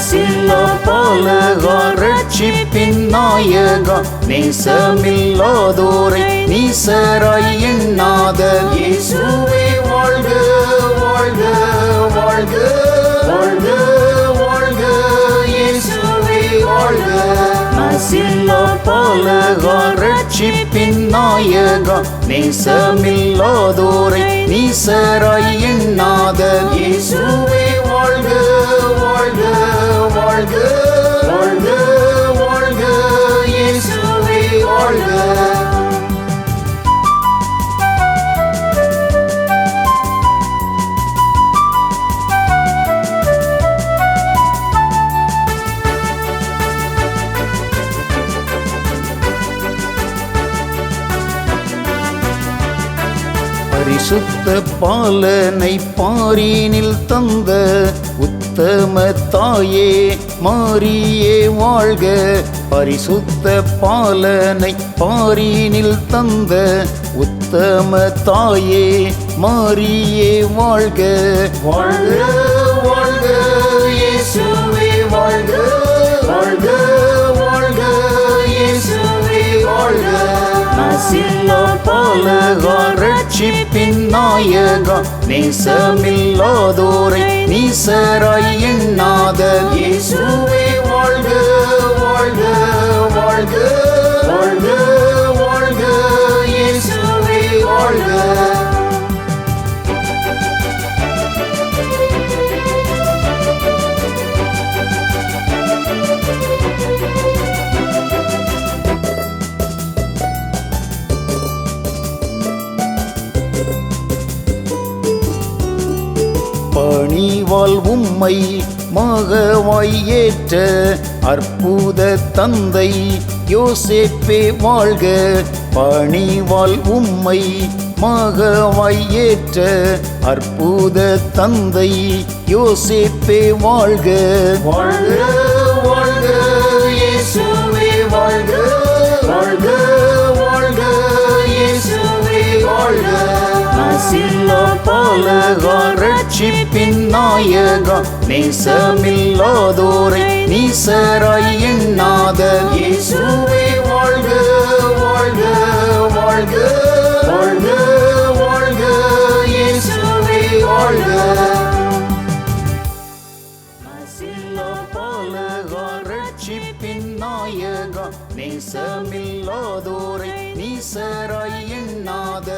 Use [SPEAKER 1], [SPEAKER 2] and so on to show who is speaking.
[SPEAKER 1] மாசில்லா பாலகா ரட்சிப்பின் நாயகா நேசமில்லாதோரை நீசராய் எண்ணாத இயேசுவே வாழ்க வாழ்க வாழ்க வாழ்க வாழ்க இயேசுவே வாழ்க மாசில்லா பாலகா ரட்சிப்பின் நாயகா நேசமில்லாதோரை நீசராய் எண்ணாத இயேசுவே வாழ்க வாழ்க வாழ்க வாழ்க வாழ்க இயேசுவே வாழ்க. பரிசுத்த பாலனை பாரினில் தந்த உத்தம தாயே மாரியே வாழ்க. பரிசுத்த பாலனை பாரினில் தந்த உத்தம தாயே மாரியே வாழ்க. வாழ்க வாழ்க இயேசுவே வாழ்க வாழ்க வாழ்க இயேசுவே வாழ்க. மாசில்லா பாலகா ரட்சிப்பின் நாயகா நேசமில்லாதோரை நீசராய் எண்ணாத இயேசுவே வாழ்க வாழ்க வாழ்க வாழ்க வாழ்க இயேசுவே வாழ்க. பணிவால் உம்மை மகவாய் ஏற்ற அற்புத தந்தை யோசேப்பே வாழ்க. பணிவால் உம்மை மகவாய் ஏற்ற அற்புத தந்தை யோசேப்பே வாழ்க. வாழ்க வாழ்க இயேசுவே வாழ்க வாழ்க வாழ்க இயேசுவே வாழ்க. மாசில்லா பாலகா ரட்சிப்பின் நாயகா நேசமில்லாதோரை நீசராய் எண்ணாத இயேசுவே வாழ்க வாழ்க வாழ்க வாழ்க வாழ்க இயேசுவே வாழ்க. மாசில்லா பாலகா ரட்சிப்பின் நாயகா நேசமில்லாதோரை நீசராய் எண்ணாத